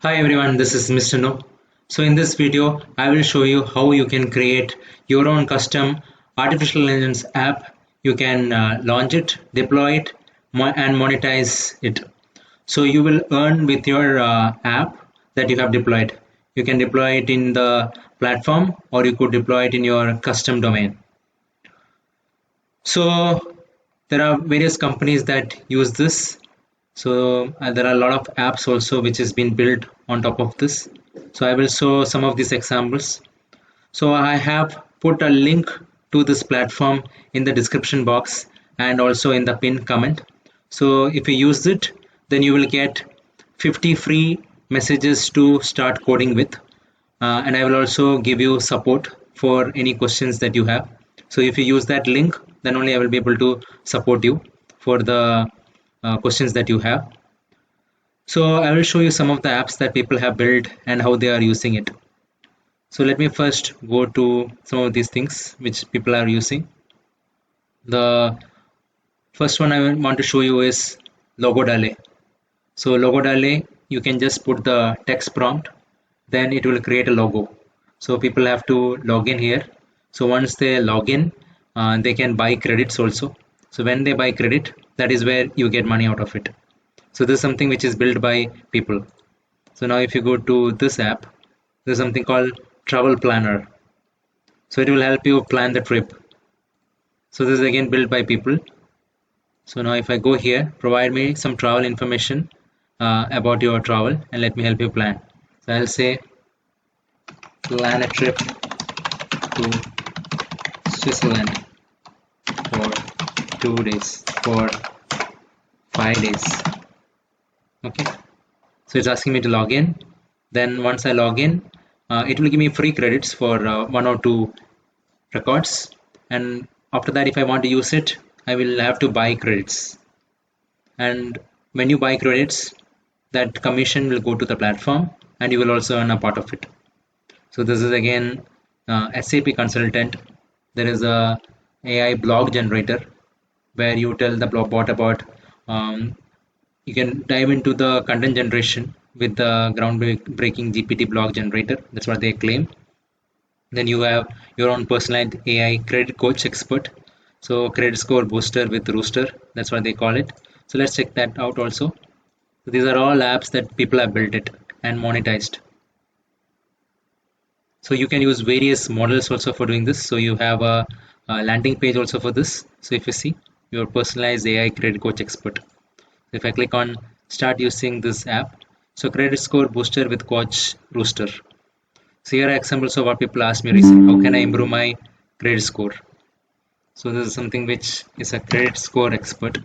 Hi everyone, this is Mr. No. So in this video, I will show you how you can create your own custom artificial intelligence app. You can launch it, deploy it, and monetize it. So you will earn with your app that you have deployed. You can deploy it in the platform or you could deploy it in your custom domain. So there are various companies that use this. So there are a lot of apps also which has been built on top of this. So I will show some of these examples. So I have put a link to this platform in the description box and also in the pinned comment. So if you use it, then you will get 50 free messages to start coding with. And I will also give you support for any questions that you have. So if you use that link, then only I will be able to support you for the questions that you have. So I will show you some of the apps that people have built and how they are using it. So let me first go to some of these things which people are using. The first one I want to show you is Logodale. So Logodale, you can just put the text prompt, then it will create a logo. So people have to log in here. So once they log in, they can buy credits also. So when they buy credit, that is where you get money out of it. So this is something which is built by people. So now if you go to this app, there's something called Travel Planner. So it will help you plan the trip. So this is again built by people. So now if I go here, provide me some travel information about your travel and let me help you plan. So I'll say plan a trip to Switzerland for 2 days, for 5 days. Okay. So it's asking me to log in. Then once I log in, it will give me free credits for 1 or 2 records. And after that, if I want to use it, I will have to buy credits. And when you buy credits, that commission will go to the platform and you will also earn a part of it. So this is again SAP consultant. There is a AI blog generator where you tell the bot about you can dive into the content generation with the groundbreaking GPT blog generator. That's what they claim. Then you have your own personalized AI credit coach expert. So credit score booster with Rooster. That's what they call it. So let's check that out also. So these are all apps that people have built it and monetized. So you can use various models also for doing this. So you have a landing page also for this. So if you see your personalized AI credit coach expert. If I click on start using this app, so credit score booster with coach Rooster. So here are examples of what people ask me recently. How can I improve my credit score? So this is something which is a credit score expert.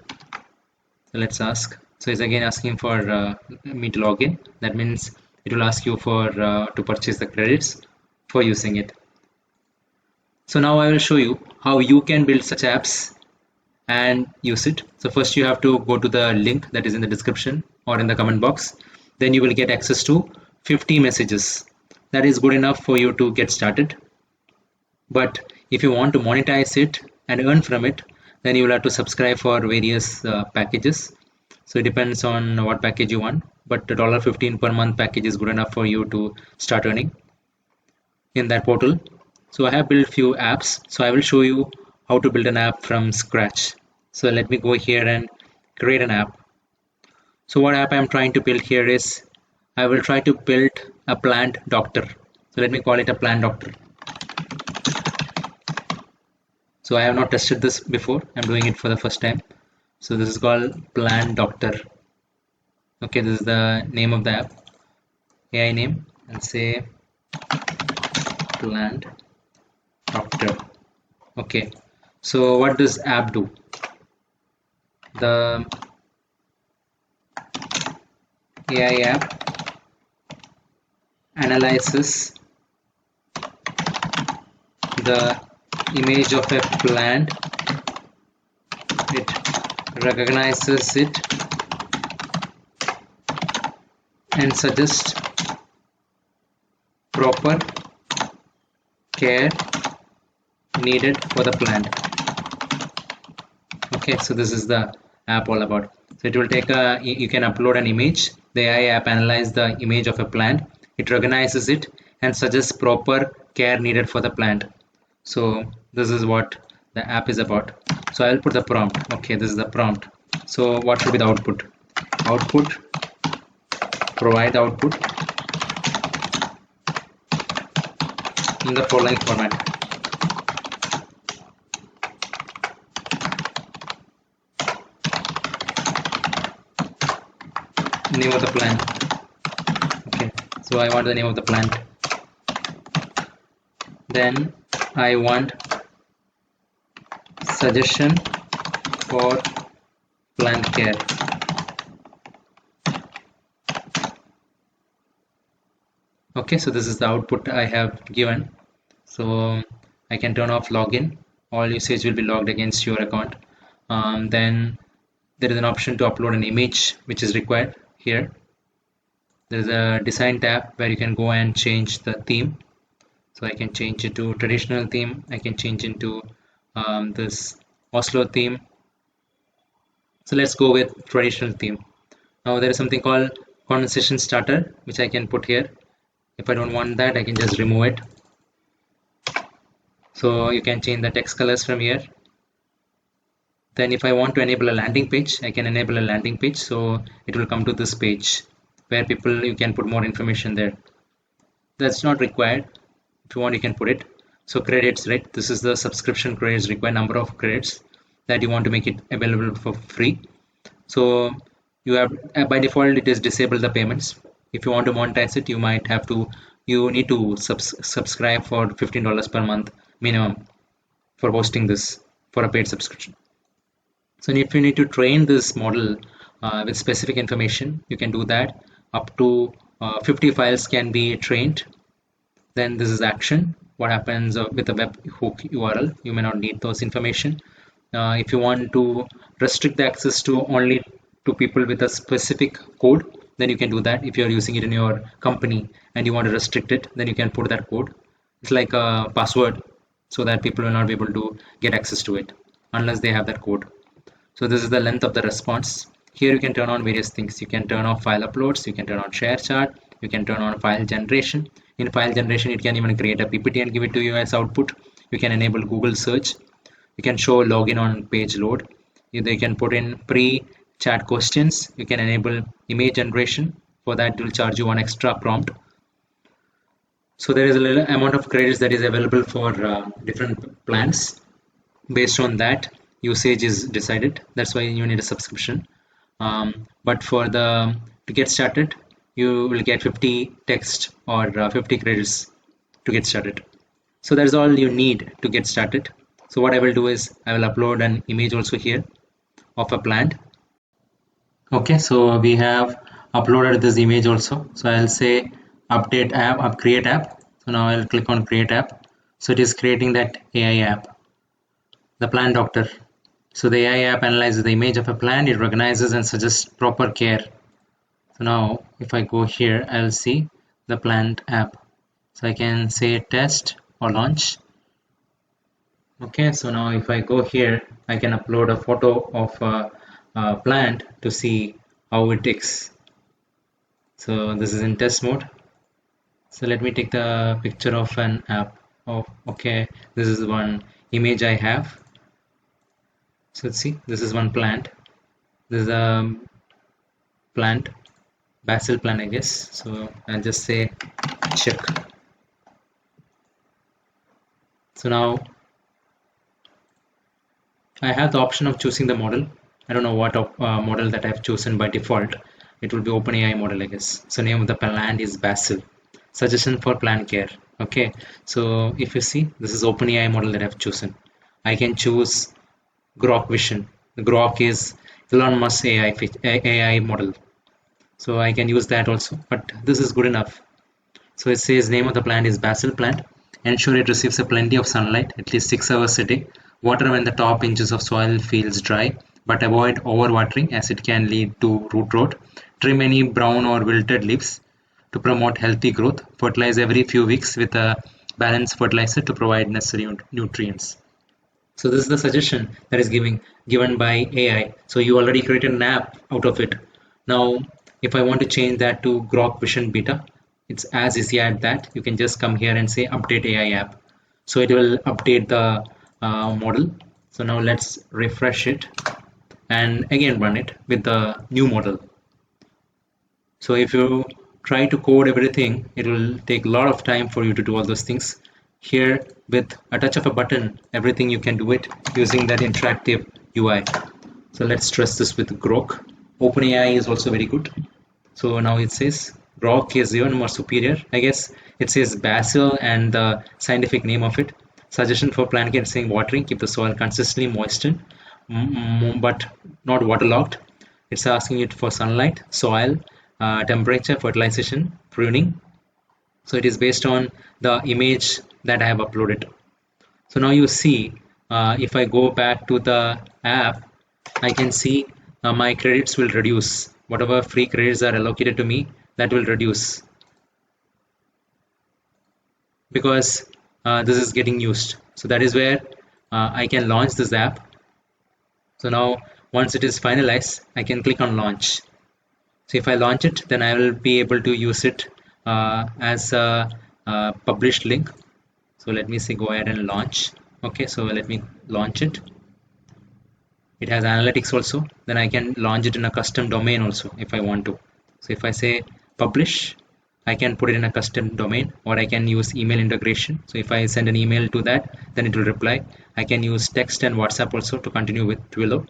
So let's ask. So it's again asking for me to log in. That means it will ask you for to purchase the credits for using it. So now I will show you how you can build such apps and use it. So first you have to go to the link that is in the description or in the comment box. Then you will get access to 50 messages. That is good enough for you to get started. But if you want to monetize it and earn from it, then you will have to subscribe for various packages. So it depends on what package you want, but the $15 per month package is good enough for you to start earning in that portal. So I have built few apps. So I will show you how to build an app from scratch. So let me go here and create an app. So what app I'm trying to build here is I will try to build a plant doctor. So let me call it a plant doctor. So I have not tested this before. I'm doing it for the first time. So this is called plant doctor. Okay, this is the name of the app. AI name and say plant doctor. Okay. So what does app do? The AI app analyzes the image of a plant, it recognizes it and suggests proper care needed for the plant. Okay, so this is the app all about. So it will take you can upload an image. The AI app analyzes the image of a plant. It recognizes it and suggests proper care needed for the plant. So this is what the app is about. So I'll put the prompt. Okay, this is the prompt. So what should be the output? Output, provide output in the following format. Name of the plant. Okay, so I want the name of the plant. Then I want suggestion for plant care. Okay, so this is the output I have given. So I can turn off login. All usage will be logged against your account. Then there is an option to upload an image which is required here. There is a design tab where you can go and change the theme. So I can change it to traditional theme. I can change into this Oslo theme. So let's go with traditional theme. Now there is something called conversation starter, which I can put here. If I don't want that, I can just remove it. So you can change the text colors from here. Then if I want to enable a landing page, I can enable a landing page. So it will come to this page where you can put more information there. That's not required. If you want, you can put it. So credits, right? This is the subscription credits required, number of credits that you want to make it available for free. So you have by default it is disable the payments. If you want to monetize it, you need to subscribe for $15 per month minimum for hosting this for a paid subscription. So if you need to train this model with specific information, you can do that. Up to 50 files can be trained. Then this is action. What happens with a webhook URL? You may not need those information. If you want to restrict the access to only to people with a specific code, then you can do that. If you're using it in your company and you want to restrict it, then you can put that code. It's like a password so that people will not be able to get access to it unless they have that code. So this is the length of the response. Here you can turn on various things. You can turn off file uploads. You can turn on share chart. You can turn on file generation. In file generation, it can even create a PPT and give it to you as output. You can enable Google search. You can show login on page load. You can put in pre-chat questions. You can enable image generation. For that, it will charge you one extra prompt. So there is a little amount of credits that is available for different plans. Based on that, usage is decided. That's why you need a subscription. But to get started, you will get 50 text or 50 credits to get started. So that's all you need to get started. So what I will do is I will upload an image also here of a plant. Okay, so we have uploaded this image also. So I'll say update app, create app. So now I'll click on create app. So it is creating that AI app, the plant doctor. So the AI app analyzes the image of a plant. It recognizes and suggests proper care. So now if I go here, I'll see the plant app. So I can say test or launch. Okay, so now if I go here, I can upload a photo of a plant to see how it takes. So this is in test mode. So let me take the picture of an app. Oh, okay, this is one image I have. So let's see, this is one plant. This is a plant, basil plant, I guess. So I'll just say check. So now I have the option of choosing the model. I don't know what model that I've chosen by default. It will be OpenAI model, I guess. So name of the plant is basil. Suggestion for plant care. Okay, so if you see, this is OpenAI model that I've chosen. I can choose Grok Vision. Grok is Elon Musk AI model. So I can use that also, but this is good enough. So it says name of the plant is basil plant. Ensure it receives a plenty of sunlight, at least 6 hours a day. Water when the top inches of soil feels dry, but avoid overwatering as it can lead to root rot. Trim any brown or wilted leaves to promote healthy growth. Fertilize every few weeks with a balanced fertilizer to provide necessary nutrients. So this is the suggestion that is given by AI. So you already created an app out of it. Now, if I want to change that to Grok Vision Beta, it's as easy as that. You can just come here and say update AI app. So it will update the model. So now let's refresh it and again run it with the new model. So if you try to code everything, it will take a lot of time for you to do all those things. Here, with a touch of a button, everything you can do it using that interactive UI. So let's stress this with Grok. OpenAI is also very good. So now it says Grok is even more superior. I guess it says basil and the scientific name of it. Suggestion for plant care saying watering, keep the soil consistently moistened, but not waterlogged. It's asking it for sunlight, soil, temperature, fertilization, pruning. So it is based on the image that I have uploaded. So now you see, if I go back to the app, I can see my credits will reduce. Whatever free credits are allocated to me, that will reduce because this is getting used. So that is where I can launch this app. So now once it is finalized, I can click on launch. So if I launch it, then I will be able to use it as a published link. So let me say go ahead and launch. Okay, so let me launch it. It has analytics also. Then I can launch it in a custom domain also if I want to. So if I say publish, I can put it in a custom domain, or I can use email integration. So if I send an email to that, then it will reply. I can use text and WhatsApp also to continue with Twilio.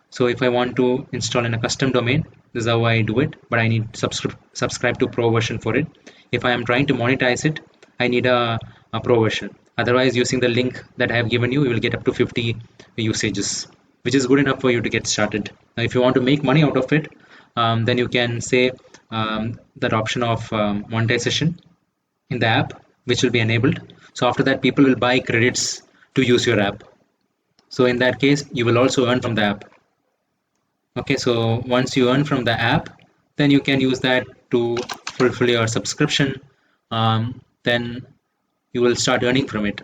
So if I want to install in a custom domain, this is how I do it, but I need subscribe to pro version for it. If I am trying to monetize it, I need a pro version. Otherwise, using the link that I have given you, you will get up to 50 usages, which is good enough for you to get started. Now, if you want to make money out of it, then you can say that option of monetization in the app, which will be enabled. So after that, people will buy credits to use your app. So in that case, you will also earn from the app. Okay, so once you earn from the app, then you can use that to fulfill your subscription. Then you will start earning from it.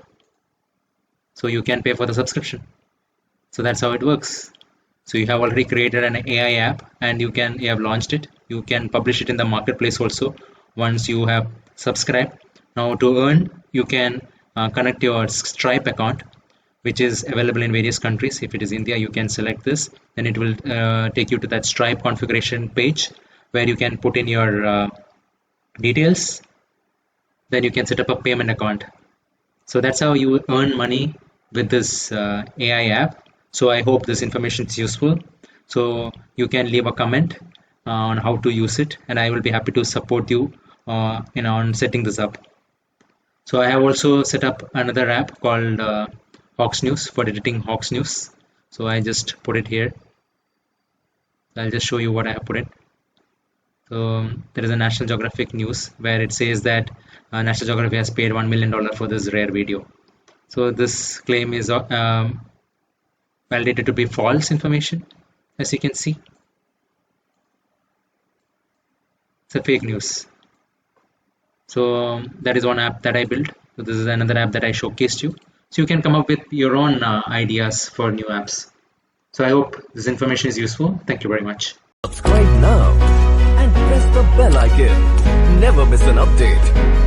So you can pay for the subscription. So that's how it works. So you have already created an AI app and you have launched it. You can publish it in the marketplace also once you have subscribed. Now to earn, you can connect your Stripe account, which is available in various countries. If it is India, you can select this, then it will take you to that Stripe configuration page where you can put in your details. Then you can set up a payment account. So that's how you earn money with this AI app. So I hope this information is useful. So you can leave a comment on how to use it, and I will be happy to support you on setting this up. So I have also set up another app called Hawks News for editing Hawks News. So I just put it here. I'll just show you what I have put in. So there is a National Geographic news where it says that National Geographic has paid $1 million for this rare video. So this claim is validated to be false information, as you can see. It's a fake news. So that is one app that I built. So this is another app that I showcased you. So you can come up with your own ideas for new apps. So I hope this information is useful. Thank you very much. Subscribe now and press the bell icon. Never miss an update.